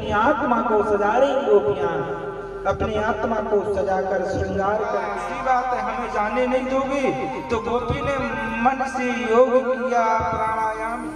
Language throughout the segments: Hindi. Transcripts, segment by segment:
अपनी आत्मा को सजा रही गोपियां, अपनी आत्मा को सजाकर श्रृंगार कर। इसी बात है, हमें जाने नहीं दोगे? तो गोपी ने मन से योग किया, प्राणायाम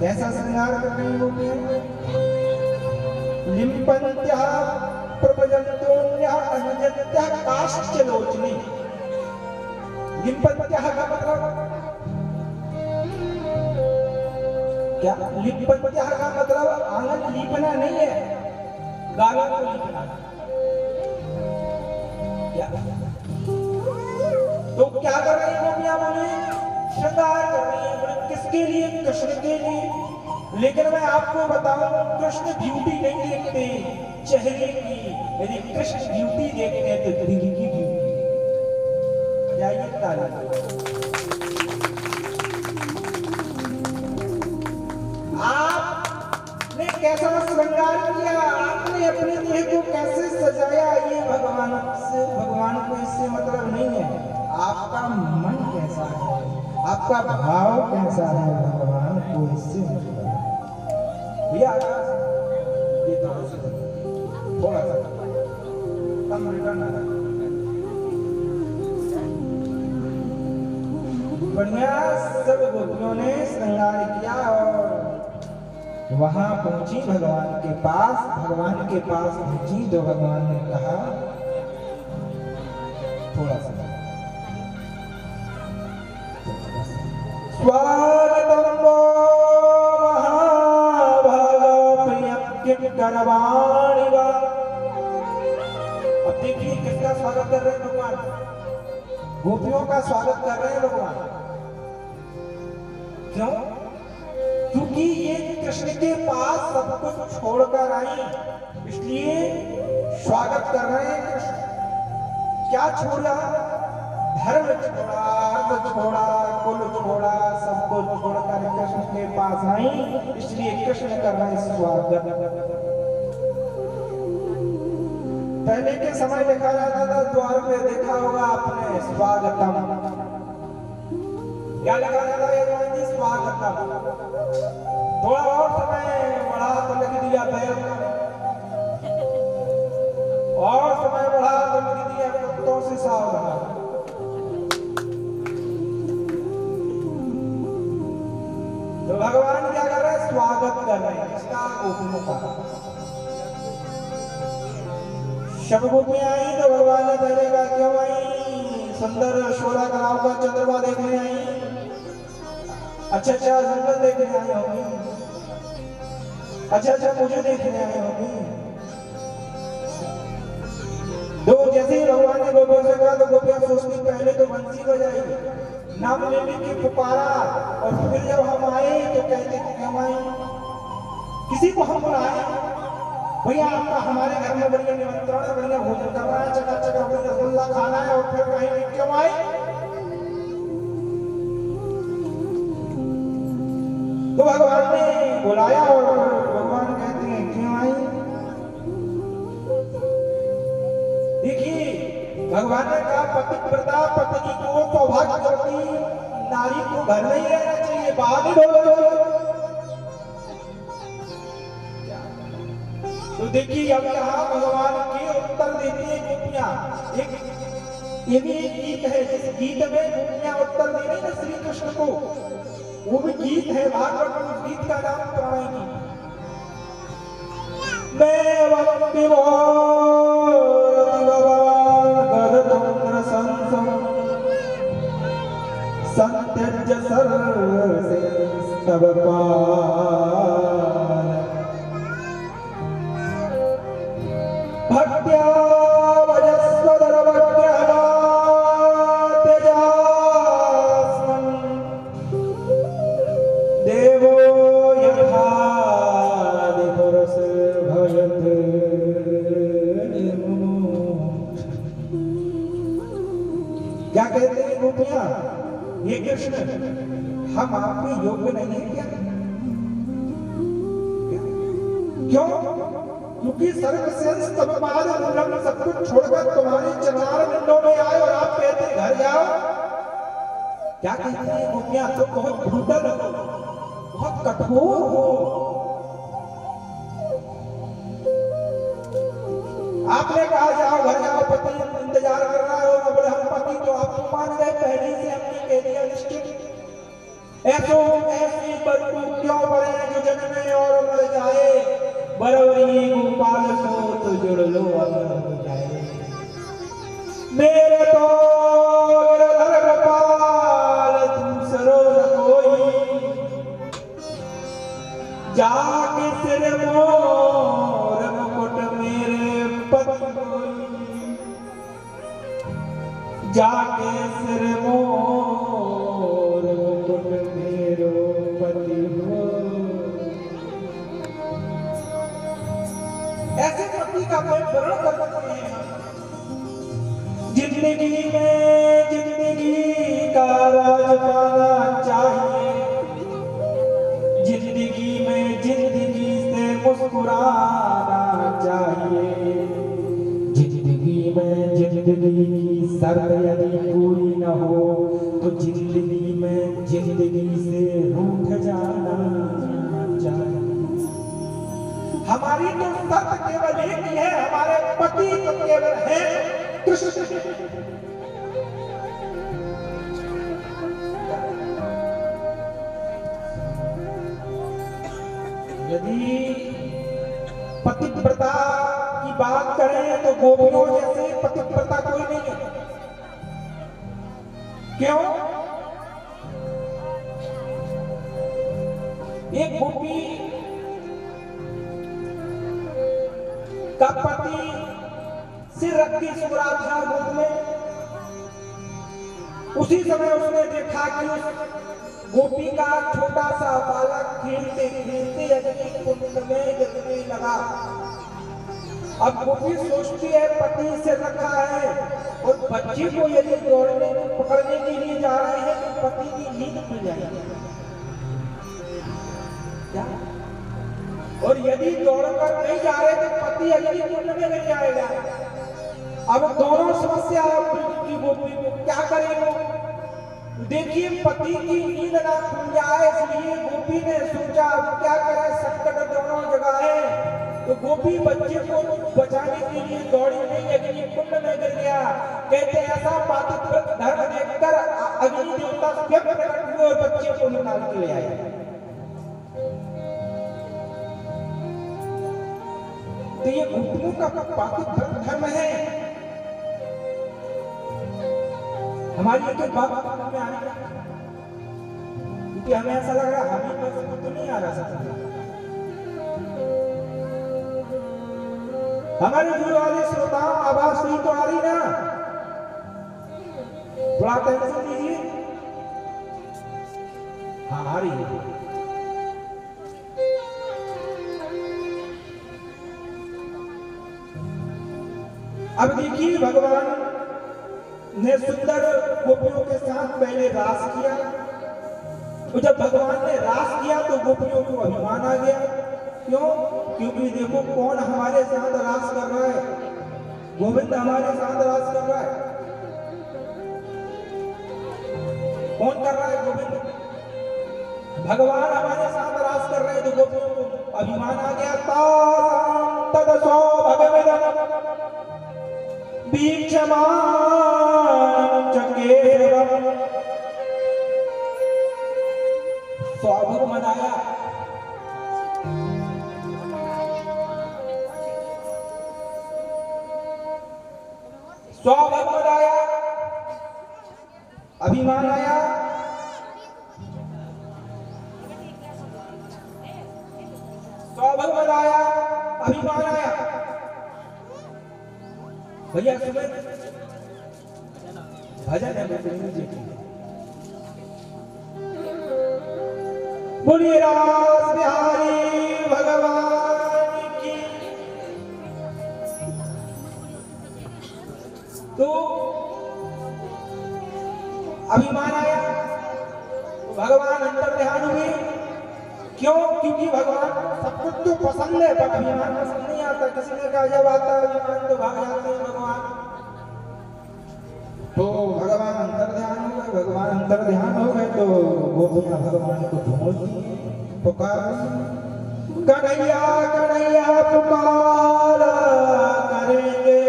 कैसा श्रृंगार कर रही गोपियां? लिम्पन्त्याः प्रभजन्तोन्यः अनजन्त्यः काश्चलोचनी। लिम्पन्त्याः का मतलब क्या? लिम्पन्त्याः का मतलब आंगन लीपना नहीं है, गाला को लीपना। क्या तो क्या कर रही गोपियां? बोले श्रृंगार कर रही है। बोले किसके लिए? कृष्ण के लिए। लेकिन मैं आपको बताऊं, कृष्ण ब्यूटी नहीं देखते चेहरे की, यदि कृष्ण ब्यूटी देखते हैं तो दिल की ब्यूटी। जाइए ताली। आपने कैसा श्रृंगार किया? आपने अपने देह को कैसे सजाया? ये भगवान को इससे मतलब नहीं है। आपका मन कैसा है, आपका भाव कैसा है, भगवान को इससे मतलब है। भैया ये थोड़ा सा कम रिटर्न आ रहा है। बढ़िया सब गोपियों ने श्रृंगार किया और वहां पहुंची भगवान के पास। भगवान के पास पहुंची तो भगवान ने कहा थोड़ा सा स्वागतम वो महाभागा प्रियम करवाणी वा। अब देखिए किसका स्वागत कर रहे हैं भगवान? गोपियों का स्वागत कर रहे हैं भगवान। क्यों? क्योंकि ये कृष्ण के पास सब कुछ छोड़कर आई, इसलिए स्वागत कर रहे हैं कृष्ण। क्या छोड़ा? धर्म छोड़ा, अर्थ छोड़ा, कुल छोड़ा, सब कुछ छोड़कर कृष्ण के पास आई, इसलिए कृष्ण कर रहे हैं स्वागत। पहले के समय लिखा जाता था द्वार पे, देखा होगा आपने, स्वागतम। क्या लिखा जाता है? स्वागतम। थोड़ा और समय बढ़ा तो लिख दिया वेलकम, और समय बढ़ा तो लिख दिया कुत्तों से सावधान। तो भगवान क्या कर रहे हैं? स्वागत कर रहे हैं। इसका गोपियों का शब गोपियां आई तो भगवान ने पहले कहा क्यों आई? सुंदर शोला कलाव का चंद्रमा देखने आई? अच्छा जंगल देखने आई होगी? अच्छा मुझे देखने आई होगी? तो जैसे ही भगवान ने गोपियों से कहा तो गोपियां सोचती पहले तो बंसी बजाई, नाम लेने की पुकारा, और फिर जब हम आए तो कहते क्यों आए? किसी को हम बुलाए? भैया आपका हमारे घर में बढ़िया निमंत्रण है, बढ़िया भोजन करना है, चकाचक रसगुल्ला खाना है, और फिर कहेंगे क्यों आए? तो भगवान ने बुलाया और भगवान कहते हैं क्यों आई? देखिए भगवान ने कहा पतिव्रता पत्नी को सौभाग्यवती नारी को घर में ही रहना चाहिए, बाहर नहीं ढोलना चाहिए। तो देखिए अब यहाँ भगवान के उत्तर देती है गोपियां। ये भी एक गीत है, जिस गीत में गोपियां उत्तर दे रही ना श्री कृष्ण को, वो भी गीत है भागवत में। उस गीत का नाम प्रणय गीत। मैं वंदे संत्यज्य सर्व से सब भक्त्या देवो यथा दिपुरुष भयत। क्या कहते हैं गोपियां? ये कृष्ण हम आपके योग्य नहीं है क्या? क्यों? क्योंकि सर्व सेंस तब बाद सब कुछ छोड़कर तुम्हारे चरणार बिंदों में आए और आप कहते घर जाओ। क्या कहती है गोपियां? तो बहुत ब्रूटल हो, बहुत कठोर हो। आपने कहा जाओ घर जाओ, पति इंतजार कर रहा है, और बोले हम पति तो आप मान गए, पहले से हमने कह दिया निश्चित। ऐसी बरकू क्यों बड़े जो जन्मे और मर जाए, बरवरी गोपाल सो तो जुड़ लो अमर हो जाए। मेरे तो गिरधर गोपाल दूसरो न कोई, जाके सिर मोर मुकुट मेरे पति होई, जाके सिर मोर मुकुट मेरो पति हो। ऐसे पति का कोई वर्णन कर सकते हैं? जिंदगी में जिंदगी का राज पाना चाहिए, जिंदगी में जिंदगी से मुस्कुराना चाहिए, जिंदगी में जिंदगी की शर्त यदि पूरी न हो तो जिंदगी में जिंदगी से रूठ जाना चाहिए। हमारी तो शर्त केवल एक ही है, हमारे पति तो केवल है कृष्ण। यदि पतिव्रता की बात करें तो गोपियों जैसे पतिव्रता कोई नहीं है। क्यों? एक गोपी का पति सिर रख के सो रहा था गोद में। उसी समय उसने देखा कि उस गोपी का छोटा सा बालक खेलते खेलते अग्नि कुंड में गिरने लगा। अब गोपी सोचती है पति से रखा है और बच्चे को यदि दौड़ने पकड़ने के लिए जा रहे हैं तो पति की नींद खुल जाएगी क्या? और यदि दौड़कर नहीं जा रहे तो पति अग्नि कुंड में गिर जाएगा। अब दोनों समस्या की गोपी को क्या करेगा? देखिए पति की नींद ना खुल जाए, इसलिए गोपी ने सोचा अब क्या करे, संकट दोनों जगह है। तो गोपी बच्चे को बचाने के लिए दौड़ी नहीं, अग्नि कुंड में गिर गया। कहते ऐसा पातिव्रत धर्म देखकर अग्नि देवता स्वयं प्रकट हुए और बच्चे को निकाल के ले आए। तो ये गोपियों का पातिव्रत धर्म है। हमारी एक बात में आने लगा क्योंकि हमें ऐसा लग रहा हमें तो नहीं आ रहा सकता। हमारे दूर वाले श्रोताओं आवाज सही तो आ रही ना? थोड़ा टेंशन लीजिए। हाँ आ रही है। अब देखिए भगवान ने सुंदर गोपियों के साथ पहले रास किया। तो जब भगवान ने रास किया तो गोपियों को अभिमान आ गया। क्यों? क्योंकि देखो कौन हमारे साथ रास कर रहा है, गोविंद हमारे साथ रास कर रहा है। कौन कर रहा है? गोविंद। भगवान हमारे साथ रास कर रहे हैं तो गोपियों को अभिमान आ गया। तदसो भगवदम बीक्षमानं चकेरवम स्वभगमदाया। स्वभगमदाया अभिमान आया। स्वभगमदाया अभिमान आया। भैया सुबह भजन है जी। बोलिए रास बिहारी भगवान की। तो अभिमान आया तो भगवान अंतर ध्यान हुए। क्यों? क्योंकि भगवान सब कुछ तो पसंद है पर अभिमान पसंद नहीं आता। किसी ने कहा जब आता है अभिमान तो भाग जाते हैं भगवान। तो भगवान अंतर ध्यान हो गए। भगवान अंतर ध्यान हो गए तो गोपियां भगवान को ढूंढती पुकार, कन्हैया कन्हैया पुकार करेंगे,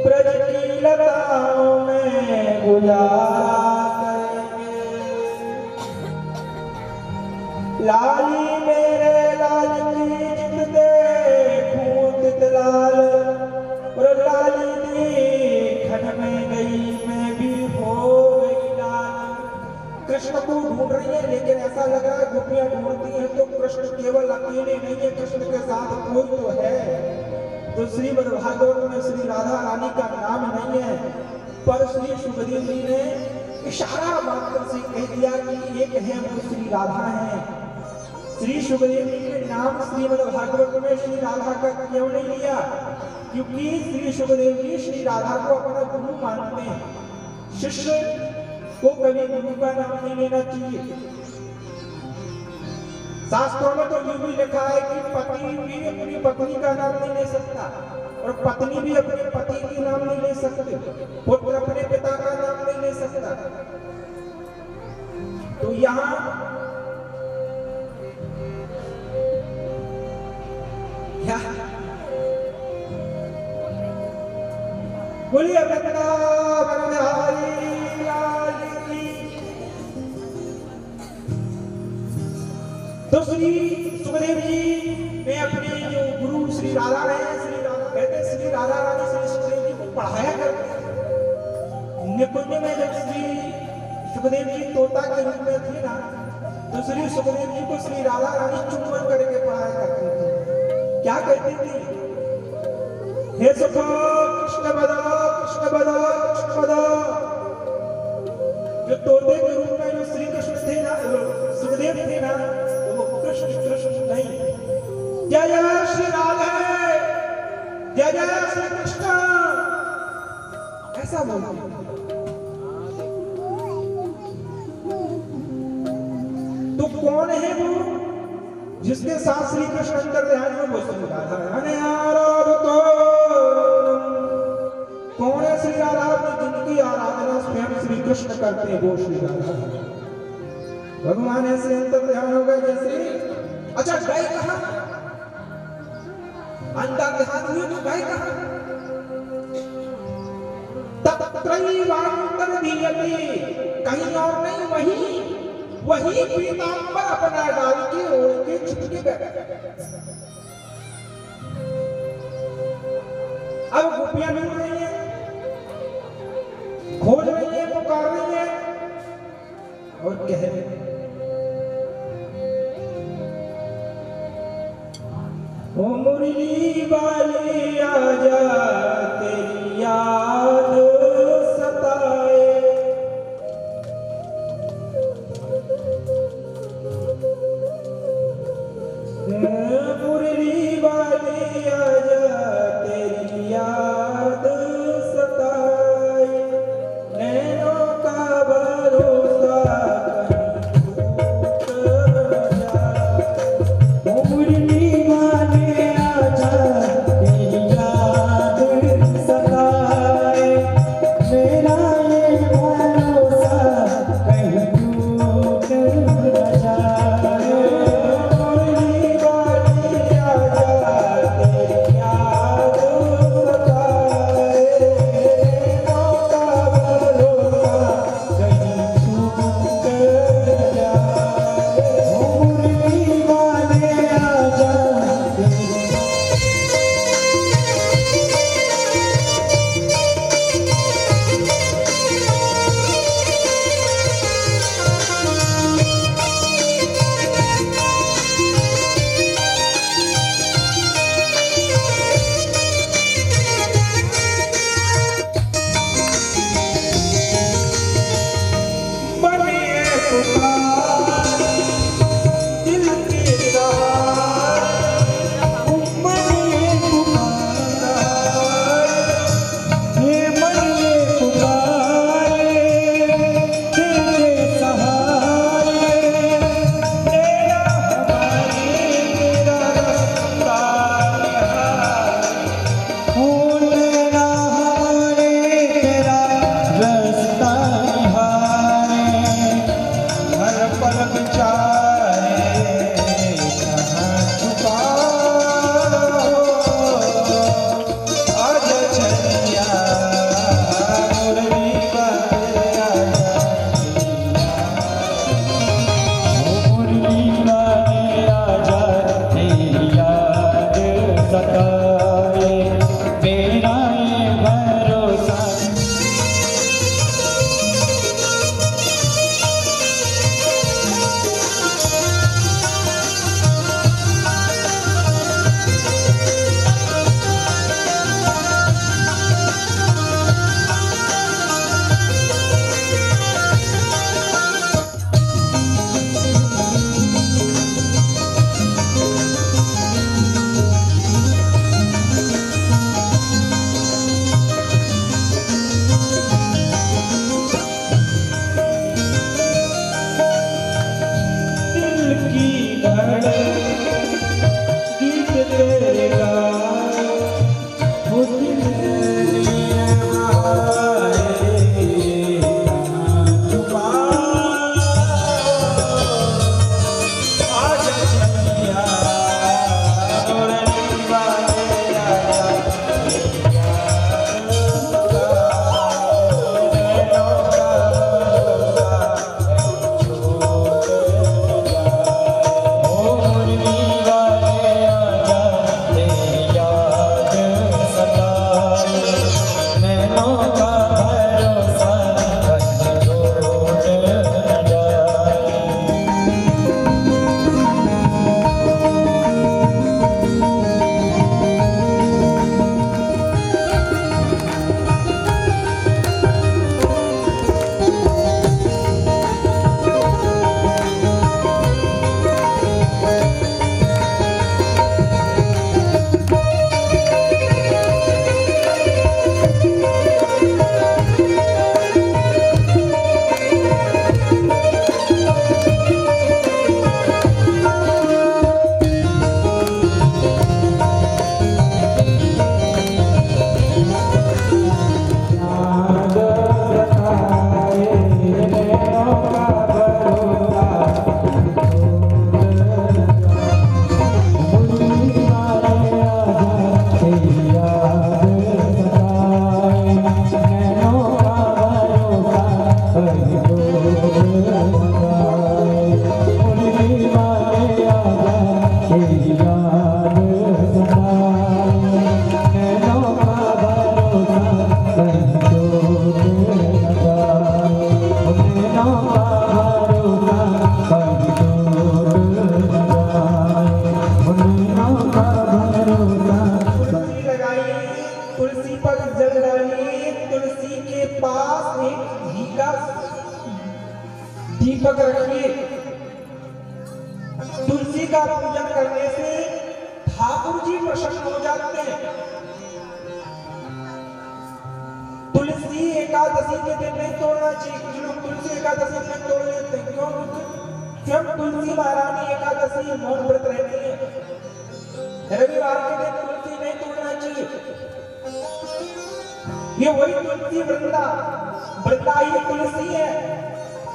ब्रज की लताओं में गुजारा लाली मेरे लाल की जित देखूं तित लाल, और लाली देखन में गई मैं भी हो गई लाल। कृष्ण को ढूंढ रही है लेकिन ऐसा लग रहा है गोपियां ढूंढती हैं तो कृष्ण केवल अकेले नहीं है, कृष्ण के साथ कोई तो है। तो श्रीमद् भागवत में श्री राधा रानी का नाम नहीं है पर श्री सुखदेव जी ने इशारा मात्र से कह दिया कि एक है वो श्री राधा है। श्री सुखदेव जी ने नाम श्रीमद् भागवत में श्री राधा का क्यों नहीं लिया? क्योंकि श्री सुखदेव जी श्री राधा को अपना गुरु मानते हैं। शिष्य को कभी गुरु का नाम नहीं लेना चाहिए। शास्त्रों में तो ये भी लिखा है कि पति भी अपनी पत्नी का नाम नहीं ले सकता और पत्नी भी अपने पति के नाम नहीं ले सकते, पुत्र अपने पिता का नाम नहीं ले सकता। तो यहाँ बोलिए वृंदावन बिहारी लाल की। तो श्री सुखदेव जी ने अपने जो गुरु श्री राधा रहे हैं, श्री राधा कहते श्री राधा रानी श्री सुखदेव जी को पढ़ाया करते। निकुंज में जब श्री सुखदेव जी तोता के रूप में थे ना तो श्री सुखदेव जी को श्री राधा रानी चुम्बन करके पढ़ाया करते थे। क्या कहती थी? हे सुख कृष्ण बदा कृष्ण बदा कृष्ण बदा। जो तोते के रूप में सुखदेव थे ना, तो वो कृष्ण कृष्ण नहीं, जय जय श्री राधे, जय जय श्री कृष्ण ऐसा बोलते। तो कौन है वो जिसके साथ श्री कृष्ण अंतर ध्यान में वो श्री राधा रानी आराधतो? कौन है श्री राधा में जिनकी आराधना स्वयं श्री कृष्ण करते हैं, वो श्री राधा भगवान ऐसे अंतर ध्यान हो गए जैसे। अच्छा गए कहां? अंतर ध्यान हुए तो गए कहां? तत्रैवांतर दीयते, कहीं और नहीं, वही पीतांबर अपना डाल के ओढ़ के छुप के बैठा। अब गोपियां मिल रही हैं, खोज रही है, पुकार रही है और कह रही है ओ मुरली वाली आजा तेरी याद सताए। मुरली वाली आजा तेरी याद सताए, नैनों का भरोसा Yeah. दीपक रखिए। तुलसी का पूजन करने से ठाकुर जी प्रसन्न हो जाते हैं। तुलसी एकादशी के दिन नहीं तोड़ना चाहिए। कुछ लोग तुलसी एकादशी में तोड़ लेते हैं। क्यों तुलसी महारानी एकादशी मौन व्रत रहती है। रविवार के दिन तुलसी नहीं तोड़ना चाहिए। ये वही तुलसी वृंदा ही तुलसी है।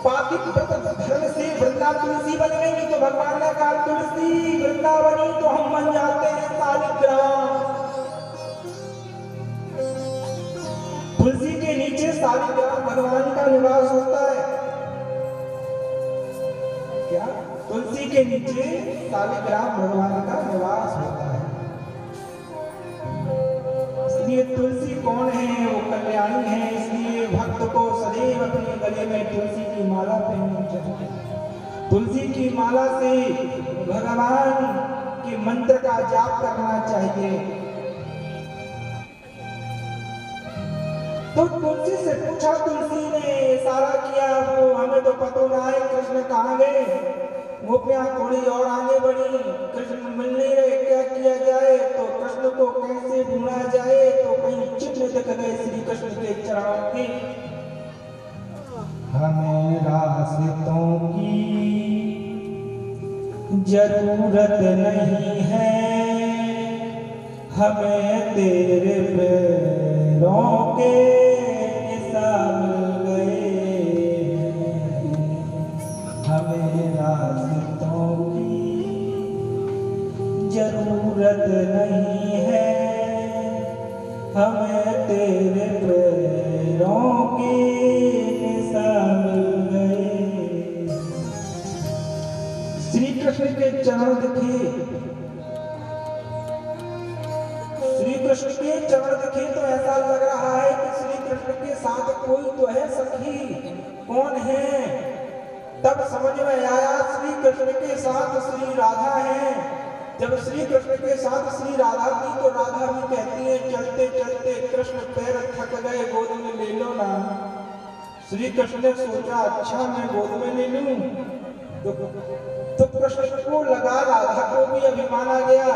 पातिक व्रत धर्म से वृंदा तुलसी बन गई तो भगवान ने कहा तुलसी वृंदावनी तो हम बन जाते हैं शालिग्राम। तुलसी के नीचे शालिग्राम भगवान का निवास होता है। क्या तुलसी के नीचे शालिग्राम भगवान का निवास होता है। इसलिए तुलसी कौन है? वो कल्याणी है। इसलिए भक्त को सदैव अपने गले में तुलसी की माला पहननी चाहिए। तुलसी की माला से भगवान के मंत्र का जाप करना चाहिए। तो तुलसी से पूछा, तुलसी ने इशारा किया, वो हमें तो पता ना है कृष्ण कहाँ गए। गोपियां थोड़ी और आगे बढ़ी, कृष्ण मिल नहीं रहे, क्या किया जाए? तो कृष्ण को कैसे ढूंढा जाए? तो कहीं चिन्ह दिख गए श्री कृष्ण के चरणों के। हमें रास्तों की जरूरत नहीं है, हमें तेरे पैरों के निशान मिल गए। हमें रास्तों की जरूरत नहीं है, हमें तेरे पैरों के निशान मिल गए। श्री कृष्ण के चरण दिखे, श्री कृष्ण के चरण दिखे तो ऐसा लग रहा है कि श्री कृष्ण के साथ कोई तो है सखी। कौन है? तब समझ में आया श्री कृष्ण के साथ श्री राधा है। जब श्री कृष्ण के साथ श्री राधा थी तो राधा भी कहती है चलते चलते कृष्ण पैर थक गए, गोद में ले लो ना। श्री कृष्ण ने सोचा अच्छा मैं गोद में ले लूं। तो कृष्ण को लगा राधा को भी अभिमान आ गया,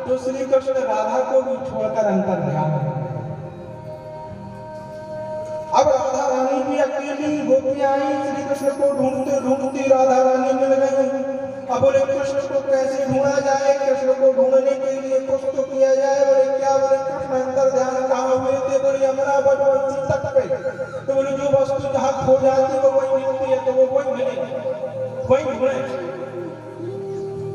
तो श्री कृष्ण राधा को भी छोड़कर अंतर ध्यान। अब राधा रानी भी अकेली, गोपियां आई श्री कृष्ण को ढूंढते ढूंढती राधा रानी मिल गई। अब बोले कृष्ण को कैसे ढूंढा जाए? कृष्ण को ढूंढने के लिए कुछ तो किया जाए। बोले क्या? बोले कृष्ण अंतर ध्यान कहाँ हुए थे? बोले यमुना बटवंशी तट पे। तो बोले जो वस्तु जहाँ खो जाती है वो वही मिलती है, तो वो वही मिले, वही ढूंढे।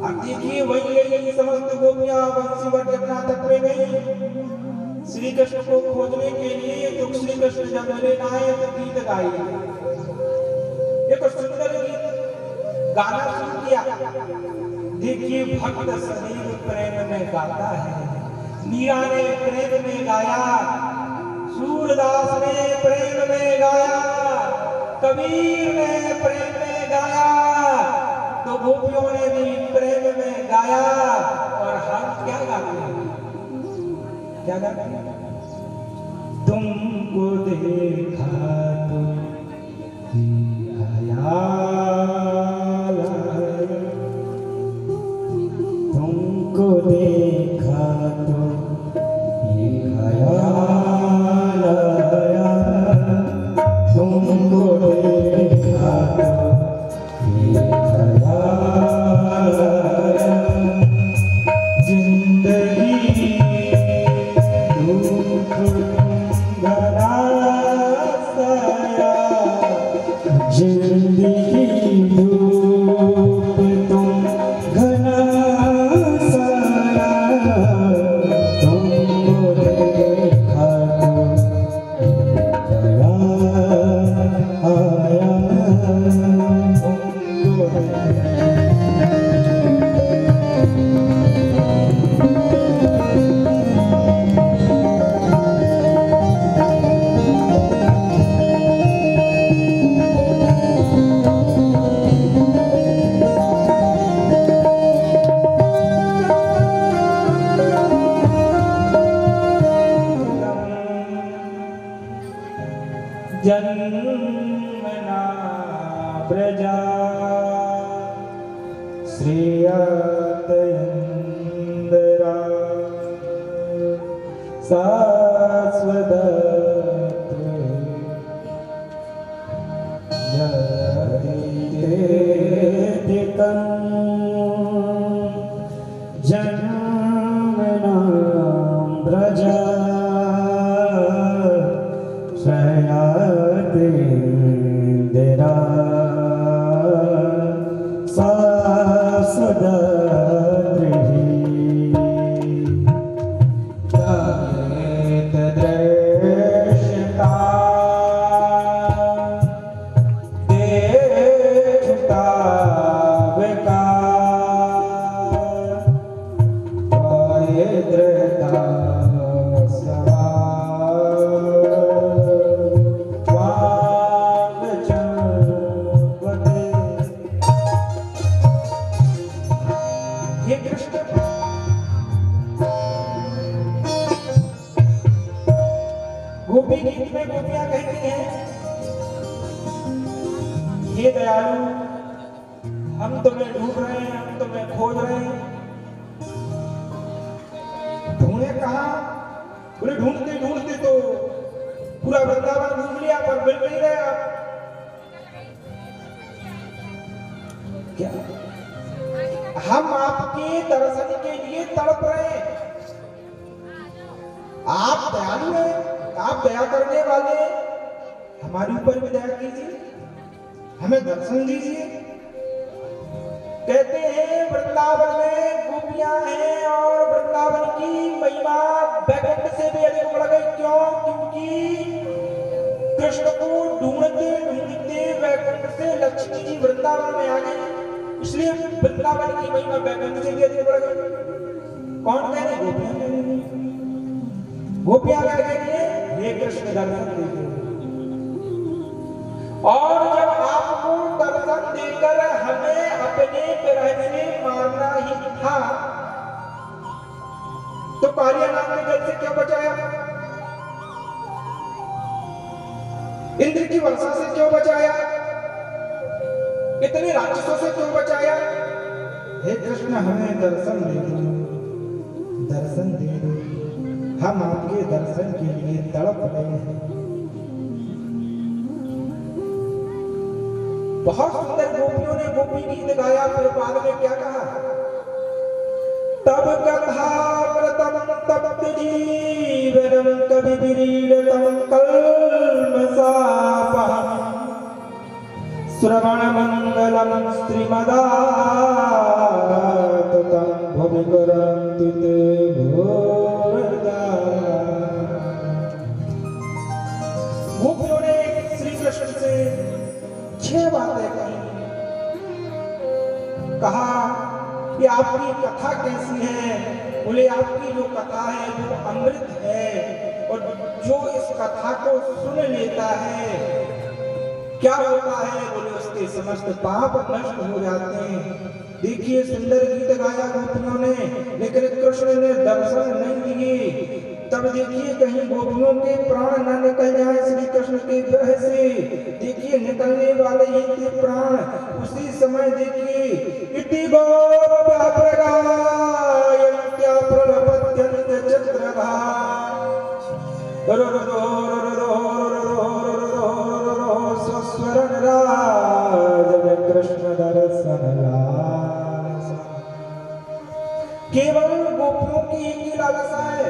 अब देखिए वही ले गई समस्त गोपियां बंसी बट यमुना तट पे गई श्री कृष्ण को खोजने के लिए। तो श्री कृष्ण जब मिले आए तो गीत गाए, एक सुंदर गीत गाना शुरू किया। देखिए भक्त सदैव प्रेम में गाता है। मीरा ने प्रेम में गाया, सूरदास ने प्रेम में गाया, कबीर ने प्रेम में गाया, तो गोपियों ने भी प्रेम में गाया। और हम क्या गाते हैं? क्या गाते हैं? तुमको देखा तो तुमको देखा तो ये ख्याल आया, तुमको देखा तो ये ख्याल आया। जिंदगी दुख भरा साया, जिंदगी धूप तुम घना साया। श्रियतयन्दरा शाश्वतत्वे यदितेऽधिकं जन्मनां व्रजा श्रयतेऽन्दिरा सा सदा गोपी गीत में गोपियां कहती हैं, हे दयालु, हम तुम्हें ढूंढ रहे हैं, हम तुम्हें खोज रहे हैं। ढूंढे कहां? बोले ढूंढते ढूंढते तो पूरा वृंदावन घूम लिया पर मिल नहीं रहे आप। क्या हम आपके दर्शन के लिए तड़प रहे हैं। आप दयालु हैं, आप दया करने वाले, हमारे ऊपर भी दया कीजिए, हमें दर्शन दीजिए। कहते हैं वृंदावन में गोपियां हैं और वृंदावन की महिमा वैकुंठ से भी अधिक बढ़ गई। क्यों? क्योंकि कृष्ण को ढूंढते ढूंढते वैकुंठ से लक्ष्मी जी वृंदावन में आ गई, इसलिए वृंदावन की महिमा वैकुंठ से भी अधिक बढ़ गई। कौन कह रहे? गोपियां कह रही। गोपियां कह रही है हे कृष्ण दर्शन दीजिए। और जब आपको दर्शन देकर हमें अपने विरह से मारना ही था तो कालिया नाग के जल से क्यों बचाया? इंद्र की वर्षा से क्यों बचाया? इतने राक्षसों से क्यों बचाया? हे कृष्ण हमें दर्शन दे दो, दर्शन दे दो, हम आपके दर्शन के लिए तड़प रहे हैं। बहुत सुंदर गोपियों ने गोपी गीत गाया। फिर बाद में क्या कहा? तब कथा व्रतम तप्त जीवनम कवि विरीडतम कल्मषापहम श्रवण मंगलम श्रीमदाततं भुवि करन्ति ते भूरदा। गोपियों ने श्री कृष्ण से 6 बातें कही। कहा कि आपकी कथा कैसी है? बोले आपकी जो कथा है वो अमृत है और जो इस कथा को सुन लेता है क्या होता है? बोले उसके समस्त पाप नष्ट हो जाते हैं। देखिए सुंदर गीत गाया गोपियों ने, लेकिन कृष्ण ने दर्शन नहीं दिए। तब देखिए कहीं गोपियों के प्राण न निकल जाए श्री कृष्ण के विरह से। देखिए निकलने वाले ही थे प्राण। उसी समय देखिए इति गोप्या प्रगायन्त्या प्रलपत्यन्त चक्रधा कृष्ण दर्शन लालसा। केवल गोपियों की एक ही लालसा है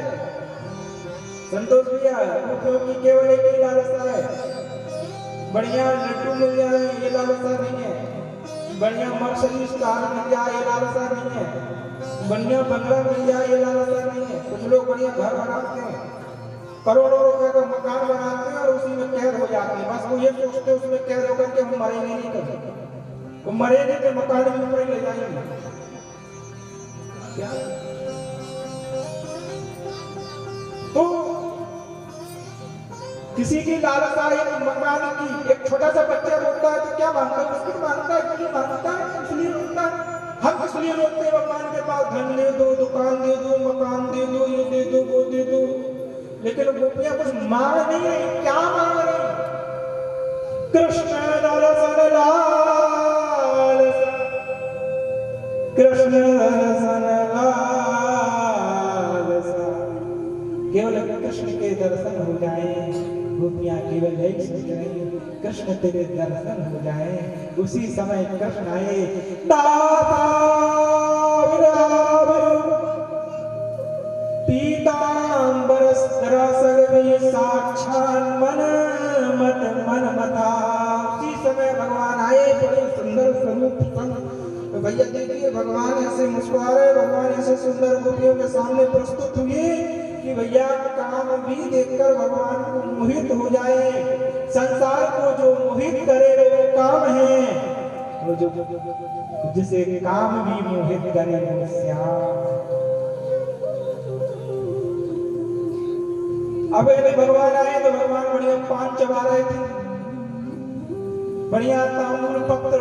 संतोष भैया, गोपियों की केवल एक ही लालसा है। बढ़िया लड्डू मिल जाए ये लालसा नहीं है, बढ़िया मर्सिडीज कार मिल जाए ये लालसा नहीं है, बढ़िया बंगला मिल जाए ये लालसा नहीं है। कुछ लोग बढ़िया घर बनाते हैं, करोड़ों रुपए का मकान बनाते हैं और उसी में कैद हो जाते हैं। बस वो ये सोचते हैं उसमें कैद होकर के हम मरेंगे नहीं, कभी वो मरेंगे तो मकान भी ऊपर ले जाएंगे। क्या तो किसी की लालसा एक मकान की, एक छोटा सा बच्चा रोता है तो क्या मांगता है? उसकी मांगता है, इसलिए मांगता है, इसलिए रोता है। हम इसलिए रोते हैं भगवान के पास धन दे दो, दुकान दे दो, मकान दे दो, ये दे दो, वो दे दो। लेकिन गोपियां कुछ मांग नहीं रही। क्या मांग रही? कृष्ण दर्शन लालसा। कृष्ण दर्शन लालसा। केवल कृष्ण के दर्शन हो जाए, गोपियां केवल यही सोच रही कृष्ण तेरे दर्शन हो जाए। उसी समय कृष्ण आए, दाता पीतांबरस्त्र सर्वे साक्षात् मन मत मन मथा। उसी समय भगवान आए, बड़े सुंदर स्वरूप संग। भैया देखिए भगवान ऐसे मुस्कुरा रहे, भगवान ऐसे सुंदर गोपियों के सामने प्रस्तुत हुए कि भैया काम भी देखकर भगवान को मोहित हो जाए। संसार को जो मोहित करे वो काम है, वो जो जिसे काम भी मोहित करे वो श्याम। अब यदि भगवान आए तो भगवान बढ़िया पान चबा रहे थे, बढ़िया तांबूल पत्र,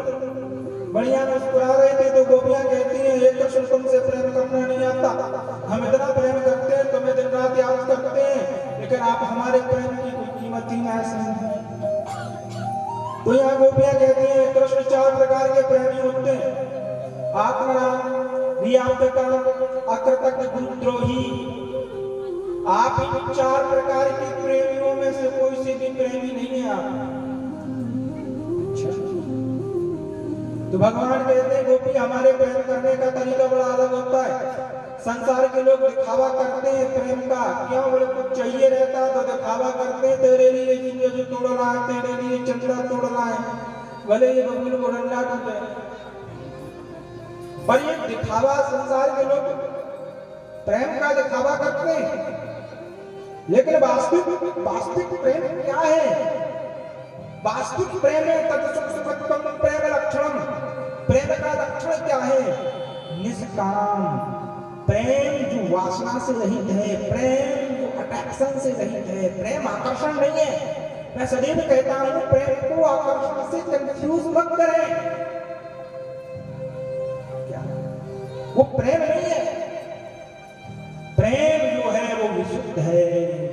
बढ़िया मुस्कुरा रहे थे। तो गोपियां कहती हैं, ये कृष्ण तुमसे प्रेम करना नहीं आता, हम इतना प्रेम करते हैं, तुम्हें दिन रात याद करते हैं, लेकिन आप हमारे प्रेम की कोई कीमत ही ना समझे। तो यहाँ गोपियां कहती हैं, कृष्ण 4 प्रकार के प्रेमी होते हैं, आत्मराम, व्याप्तकाम, अकृतज्ञ, गुरुद्रोही। आप इन 4 प्रकार के प्रेमियों में से कोई से भी प्रेमी नहीं है आप। तो भगवान कहते हैं, गोपी हमारे प्रेम करने का तरीका बड़ा अलग होता है। संसार के लोग दिखावा करते हैं प्रेम का, क्यों बोले कुछ चाहिए रहता तो दिखावा करते हैं, तेरे लिए सूरज तोड़ना है, तेरे लिए चंद्रा तोड़ना है, भले ही बबूल को डंडा टूटे। पर ये दिखावा संसार के लोग प्रेम का दिखावा करते हैं, लेकिन वास्तविक प्रेम क्या है? वास्तविक प्रेम है तत्सुखम प्रेम लक्षणम। प्रेम का लक्षण क्या है? निष्काम प्रेम, जो वासना से रहित है, प्रेम जो अट्रैक्शन से रहित है। प्रेम आकर्षण नहीं है। मैं सदैव कहता हूं, प्रेम को आकर्षण से कंफ्यूज मत करें। क्या वो प्रेम नहीं है? प्रेम जो है वो विशुद्ध है,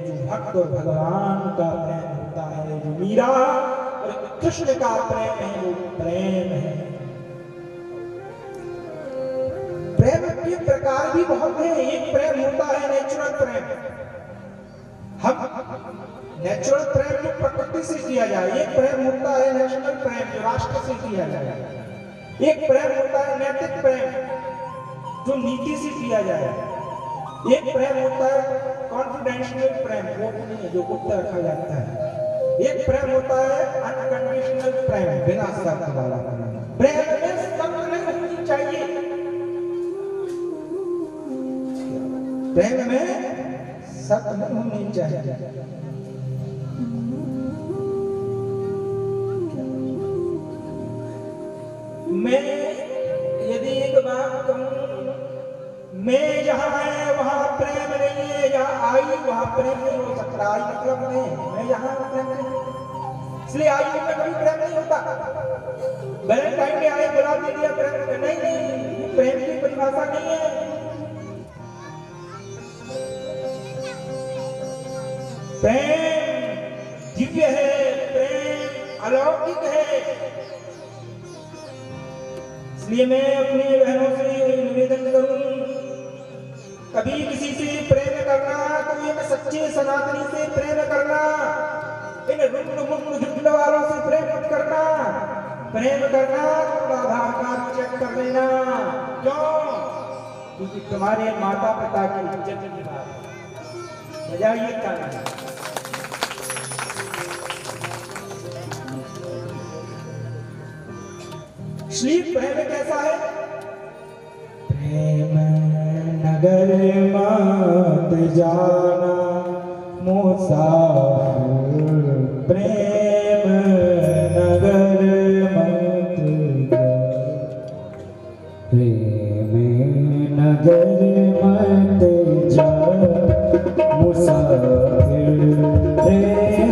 जो भक्त और भगवान का प्रेम होता है, जो मीरा और कृष्ण का प्रेम है, वो प्रेम है। प्रेम के प्रकार भी बहुत हैं। एक प्रेम होता है नेचुरल प्रेम, हम नेचुरल प्रेम जो प्रकृति से किया जाए। एक प्रेम होता है नेशनल प्रेम, जो राष्ट्र से किया जाए। एक प्रेम होता है नैतिक प्रेम, जो नीति से किया जाए। एक प्रेम होता है कॉन्फिडेंशियल प्रेम, वो नहीं जो गुप्त रखा जाता है। एक प्रेम होता है अनकंडीशनल प्रेम, बिना शर्त वाला प्रेम। प्रेम में शर्त नहीं होनी चाहिए। प्रेम में शर्त नहीं होनी चाहिए। मैं यदि एक बात कहूं, मैं जहां है वहां प्रेम नहीं है, जहां आई वहां प्रेम नहीं हो सकता। आई मतलब नहीं, मैं जहां प्रेम नहीं, इसलिए आई में कभी प्रेम नहीं होता। वैलेंटाइन डे आए गुलाब दे दिया, प्रेम नहीं, प्रेम की परिभाषा नहीं है। प्रेम दिव्य है, प्रेम अलौकिक है। इसलिए मैं अपनी बहनों से निवेदन करूं, कभी किसी से प्रेम करना तो एक सच्चे सनातनी से प्रेम करना, इन रुंड वालों से प्रेम मत करना। प्रेम करना तो आधार कार्ड चेक कर लेना। क्यों? क्योंकि तुम्हारे माता पिता की इज्जत की बात बजाइए ताली। इसलिए प्रेम कैसा है? प्रेम नगर मत जाना मुसाफिर, प्रेम नगर मत जाना, प्रेम नगर मत जाना मुसाफिर, प्रेम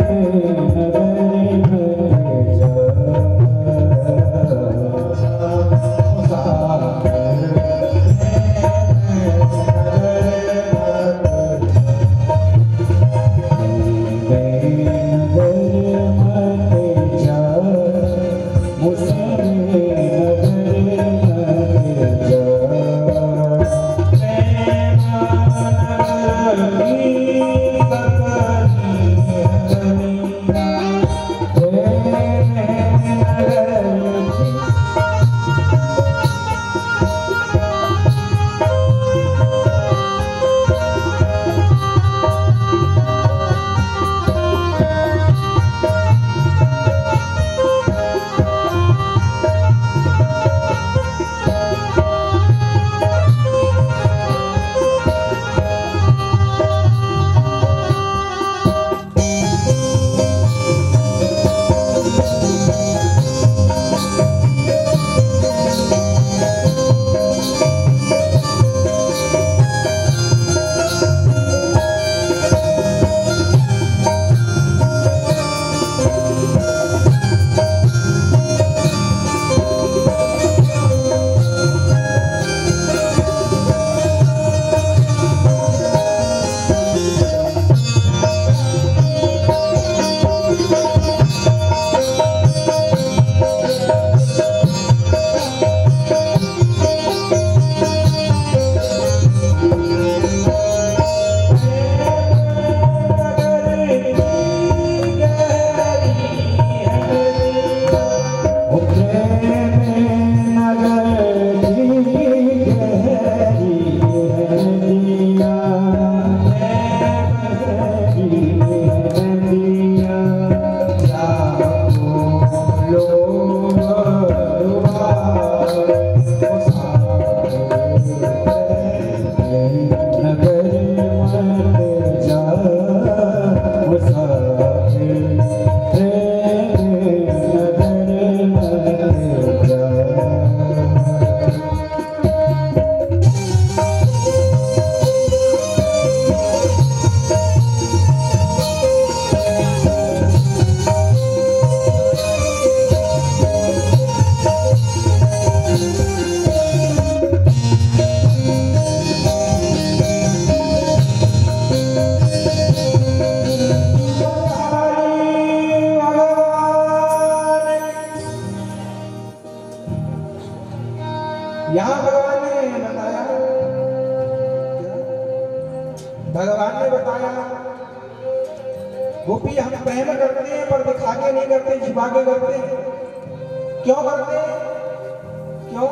नगर मत जाना मुसाफिर। भगवान ने बताया गोपी हम प्रेम करते हैं पर दिखा के नहीं करते, छिपा के करते हैं। क्यों करते हैं? क्यों?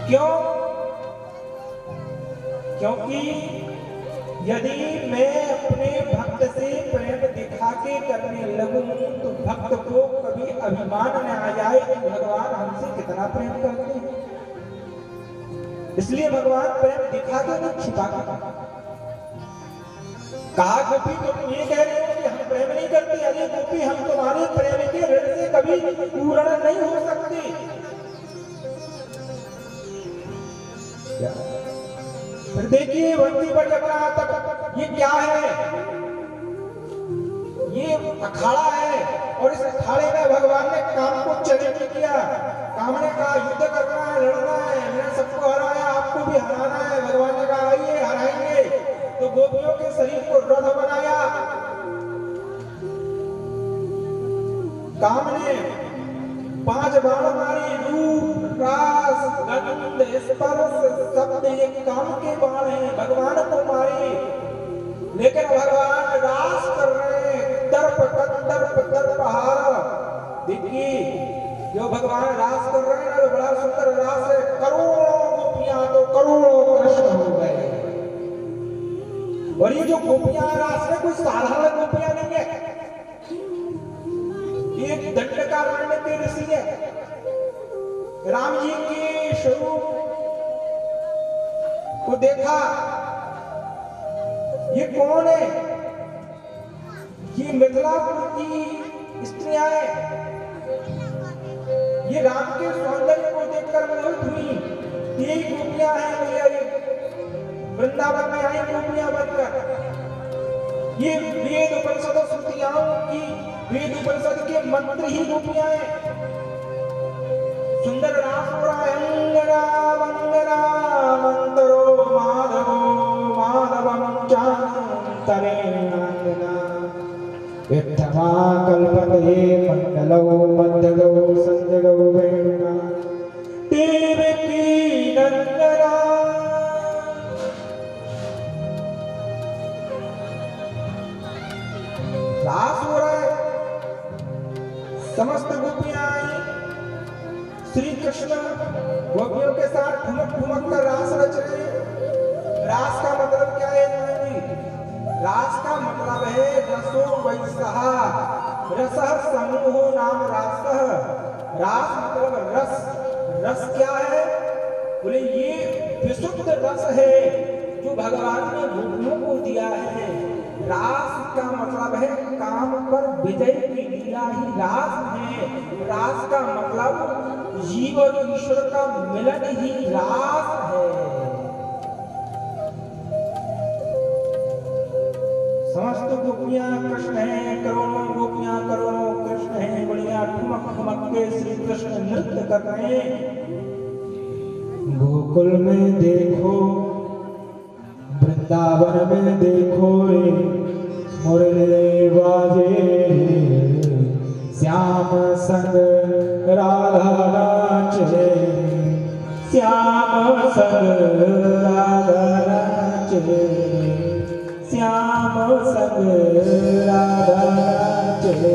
क्यों? क्योंकि यदि मैं अपने भक्त से प्रेम दिखा के करने लगूं तो भक्त को कभी अभिमान न आ जाए कि भगवान हमसे कितना प्रेम करते हैं। इसलिए भगवान प्रेम दिखा के नहीं, छिपा के। कहा गोपी तुम ये कह रहे हो कि हम प्रेम नहीं करते? अरे गोपी हम तुम्हारे प्रेम के ऋण से कभी पूर्ण नहीं हो सकते। फिर देखिए बंसी पर जब तक ये क्या है? ये अखाड़ा है और इस अखाड़े में भगवान ने काम को चैलेंज किया। काम ने कहा युद्ध करना है, लड़ना है, मैंने सबको हराया, आपको भी हराना है। भगवान ने कहा आइए हराएंगे। तो गोपियों के शरीर को रथ बनाया। काम ने 5 बाण मारे, रूप रास गंध स्पर्श शब्द, ये काम के बाण हैं, भगवान को मारे। लेकिन भगवान रास कर रहे हैं, दर्प दर्प हार। देखिए जो भगवान रास कर रहे हैं ना, बड़ा सुंदर रास है। करोड़ों गोपियां तो करोड़ों कृष्ण हो गए। और ये जो गोपियां रास में कोई साधारण गोपियां नहीं है, ये दंडकारण्य के ऋषि है। राम जी के स्वरूप को देखा, ये कौन है? ये मिथिलापुर की स्त्रियां हैं। ये राम के सौंदर्य को देखकर मोहित हुई। यही गोपियां हैं भैया, ये वृंदावन में आई गोपियां बनकर। ये वेद उपनिषद श्रुतियां की, वेद उपनिषद के मंत्र ही गोपियां हैं। सुंदर रास हो रहा है। अंगना मंगना मंतरो माधवो माधवम चांतरे अंगना विठ्ठमा कल्पते मंगलो मंदगो संजगो वेणुना देवकी नंदना। रास हो रहा है। समस्त गोपियां आई। श्री कृष्ण गोपियों के साथ ठुमक ठुमक कर रास रच रहे हैं। रास का मतलब क्या है? रास का मतलब है रसो वैसह, रसः समूहो नाम रासः। रास मतलब रस। रस क्या है? बोले ये विशुद्ध रस है जो भगवान ने गोपियों को दिया है। रास का मतलब है काम पर विजय की लीला ही रास है। रास का मतलब जीव और ईश्वर का मिलन ही रास है। समस्त गोपियां कृष्ण हैं, करोड़ों गोपियां करोड़ों कृष्ण हैं। बढ़िया ठुमक ठुमक के श्री कृष्ण नृत्य कर रहे हैं। गोकुल में देखो, वृंदावन में देखो रे मुरली बाजे, श्याम संग राधा नाचे, श्याम संग राधा नाचे, श्याम संग राधा नाचे।